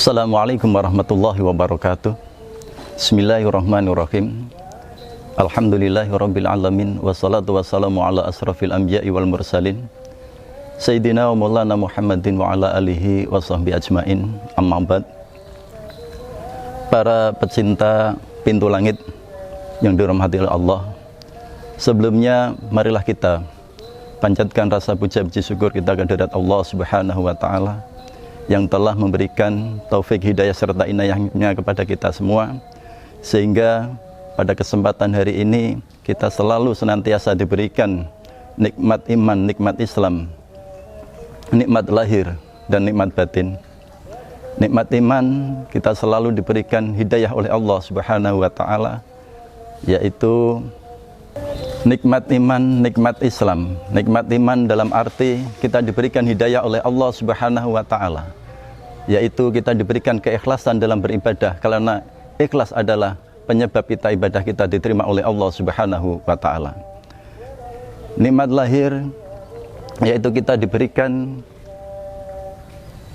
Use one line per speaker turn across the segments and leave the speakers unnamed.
Assalamualaikum warahmatullahi wabarakatuh. Bismillahirrahmanirrahim. Alhamdulillahirabbil alamin wassalatu wassalamu ala asrafil anbiya'i wal mursalin Sayyidina wa maulana Muhammadin wa ala alihi wa sahbihi ajmain. Amma ba'd. Para pecinta pintu langit yang dirahmati oleh Allah, sebelumnya marilah kita panjatkan rasa puja puji syukur kita kehadirat Allah Subhanahu wa taala yang telah memberikan taufik hidayah serta inayahnya kepada kita semua, sehingga pada kesempatan hari ini kita selalu senantiasa diberikan nikmat iman, nikmat Islam, nikmat lahir dan nikmat batin. Nikmat iman kita selalu diberikan hidayah oleh Allah Subhanahu wa taala, yaitu nikmat iman, nikmat Islam. Nikmat iman dalam arti kita diberikan hidayah oleh Allah Subhanahu wa taala, yaitu kita diberikan keikhlasan dalam beribadah, karena ikhlas adalah penyebab kita ibadah kita diterima oleh Allah Subhanahu wa taala. Nikmat lahir yaitu kita diberikan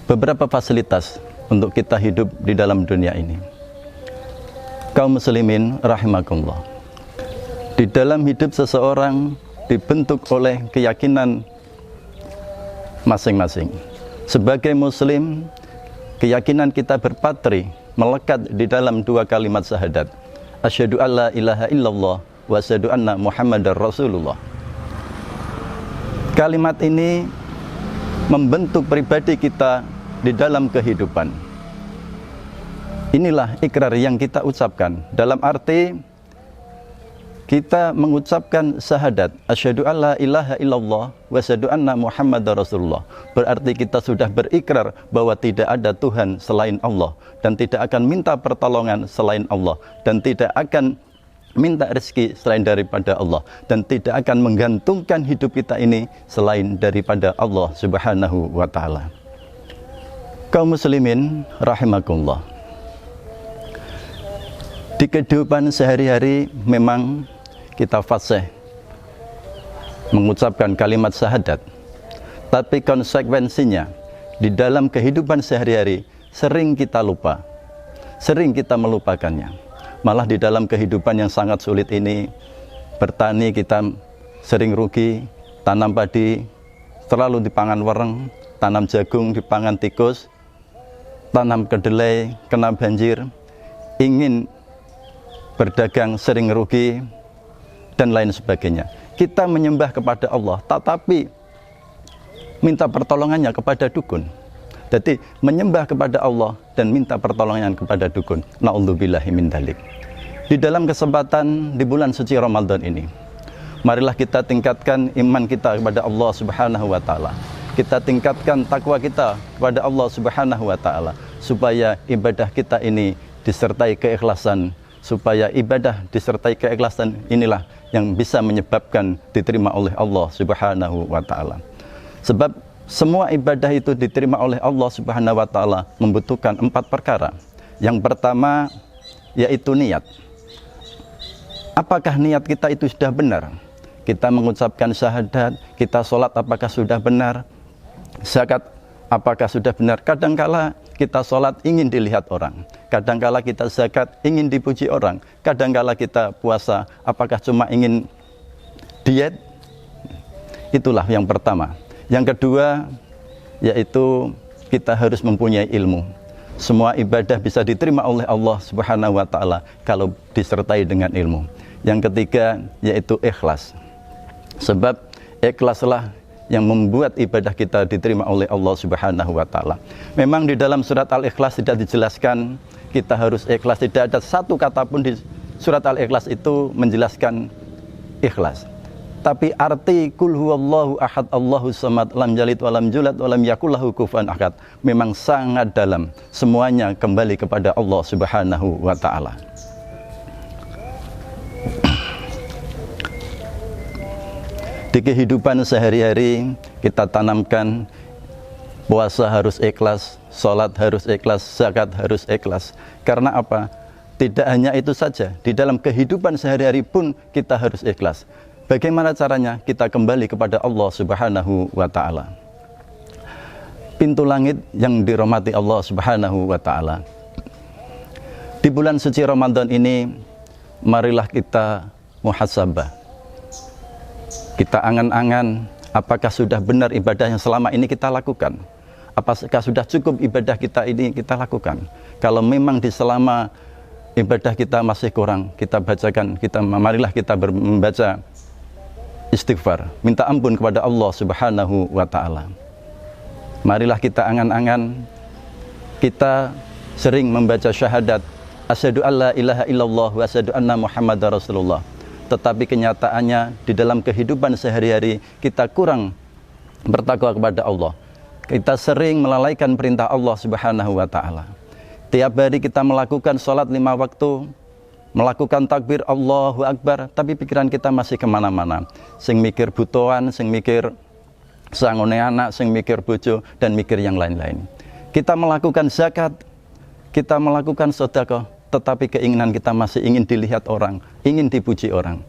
beberapa fasilitas untuk kita hidup di dalam dunia ini. Kaum muslimin rahimakumullah, di dalam hidup seseorang dibentuk oleh keyakinan masing-masing. Sebagai muslim, keyakinan kita berpatri melekat di dalam dua kalimat syahadat, asyhadu alla ilaha illallah wa asyhadu anna muhammadar rasulullah. Kalimat ini membentuk pribadi kita di dalam kehidupan. Inilah ikrar yang kita ucapkan, dalam arti kita mengucapkan syahadat asyhadu alla ilaha illallah wa asyhadu anna muhammadar rasulullah. Berarti kita sudah berikrar bahwa tidak ada Tuhan selain Allah, dan tidak akan minta pertolongan selain Allah, dan tidak akan minta rezeki selain daripada Allah, dan tidak akan menggantungkan hidup kita ini selain daripada Allah Subhanahu wa taala. Kaum muslimin rahimakumullah, di kehidupan sehari-hari memang kita fasih mengucapkan kalimat syahadat, tapi konsekuensinya di dalam kehidupan sehari-hari sering kita lupa, sering kita melupakannya. Malah di dalam kehidupan yang sangat sulit ini, bertani kita sering rugi, tanam padi terlalu dipangan wereng, tanam jagung dipangan tikus, tanam kedelai kena banjir, ingin berdagang sering rugi, dan lain sebagainya. Kita menyembah kepada Allah, tetapi minta pertolongannya kepada dukun. Jadi menyembah kepada Allah dan minta pertolongan kepada dukun. Na'udzubillahi min dzalik. Di dalam kesempatan di bulan suci Ramadan ini, marilah kita tingkatkan iman kita kepada Allah Subhanahu wa taala. Kita tingkatkan takwa kita kepada Allah Subhanahu wa taala, supaya ibadah kita ini disertai keikhlasan. Supaya ibadah disertai keikhlasan inilah yang bisa menyebabkan diterima oleh Allah Subhanahu wa taala. Sebab semua ibadah itu diterima oleh Allah Subhanahu wa taala membutuhkan 4 perkara. Yang pertama yaitu niat. Apakah niat kita itu sudah benar? Kita mengucapkan syahadat, kita sholat apakah sudah benar? Zakat apakah sudah benar? Kadangkala kita sholat ingin dilihat orang, kadangkala kita zakat ingin dipuji orang, kadangkala kita puasa apakah cuma ingin diet? Itulah yang pertama. Yang kedua yaitu kita harus mempunyai ilmu. Semua ibadah bisa diterima oleh Allah Subhanahu wa taala kalau disertai dengan ilmu. Yang ketiga yaitu ikhlas. Sebab ikhlaslah yang membuat ibadah kita diterima oleh Allah Subhanahu wa taala. Memang di dalam surat Al-Ikhlas tidak dijelaskan kita harus ikhlas, tidak ada satu kata pun di surat Al-Ikhlas itu menjelaskan ikhlas. Tapi arti kul huwallahu ahad Allahus samad lam yalid walam yulad walam yakul lahu kufuwan ahad memang sangat dalam. Semuanya kembali kepada Allah Subhanahu wa taala. Di kehidupan sehari-hari kita tanamkan puasa harus ikhlas, sholat harus ikhlas, zakat harus ikhlas. Karena apa? Tidak hanya itu saja, di dalam kehidupan sehari-hari pun kita harus ikhlas. Bagaimana caranya? Kita kembali kepada Allah Subhanahu wa taala. pintu langit yang dirahmati Allah Subhanahu wa taala. Di bulan suci Ramadan ini, marilah kita muhasabah. Kita angan-angan apakah sudah benar ibadah yang selama ini kita lakukan. Apakah sudah cukup ibadah kita ini kita lakukan. Kalau memang di selama ibadah kita masih kurang, kita bacakan, marilah kita membaca istighfar, minta ampun kepada Allah Subhanahu wa taala. Marilah kita angan-angan, kita sering membaca syahadat asyhadu alla ilaha illallah wa asyhadu anna muhammadar rasulullah. Tetapi kenyataannya di dalam kehidupan sehari-hari kita kurang bertakwa kepada Allah. Kita sering melalaikan perintah Allah Subhanahu wa taala. Tiap hari kita melakukan sholat 5 waktu, melakukan takbir Allahu Akbar, tapi pikiran kita masih kemana-mana. Sing mikir butuhan, sing mikir sangone anak, sing mikir bojo, dan mikir yang lain-lain. Kita melakukan zakat, kita melakukan sedekah, tetapi keinginan kita masih ingin dilihat orang, ingin dipuji orang.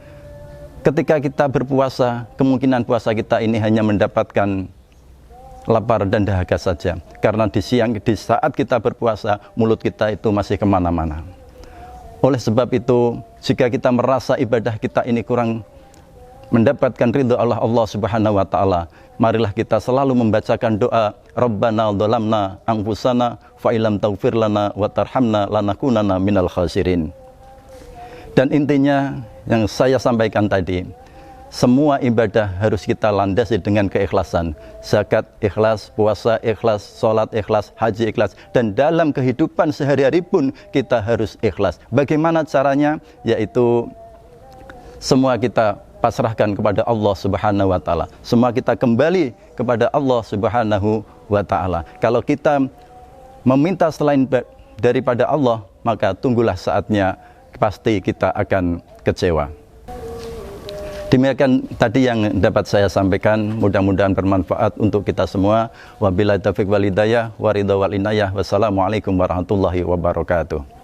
Ketika kita berpuasa, kemungkinan puasa kita ini hanya mendapatkan lapar dan dahaga saja. Karena di saat kita berpuasa, mulut kita itu masih kemana-mana. Oleh sebab itu, jika kita merasa ibadah kita ini kurang mendapatkan ridho Allah Subhanahu wa taala, marilah kita selalu membacakan doa Rabbana dhalamna anfusana fa illam taghfir lana wa tarhamna lanakunanna minal khasirin. Dan intinya yang saya sampaikan tadi, semua ibadah harus kita landasi dengan keikhlasan. Zakat ikhlas, puasa ikhlas, sholat ikhlas, haji ikhlas, dan dalam kehidupan sehari-hari pun kita harus ikhlas. Bagaimana caranya? Yaitu semua kita pasrahkan kepada Allah Subhanahu wa taala. Semua kita kembali kepada Allah Subhanahu wa taala. Kalau kita meminta selain daripada Allah, maka tunggulah saatnya pasti kita akan kecewa. Demikian tadi yang dapat saya sampaikan, mudah-mudahan bermanfaat untuk kita semua. Wabillahi taufiq wal hidayah, wa ridha wal inayah. Wassalamualaikum warahmatullahi wabarakatuh.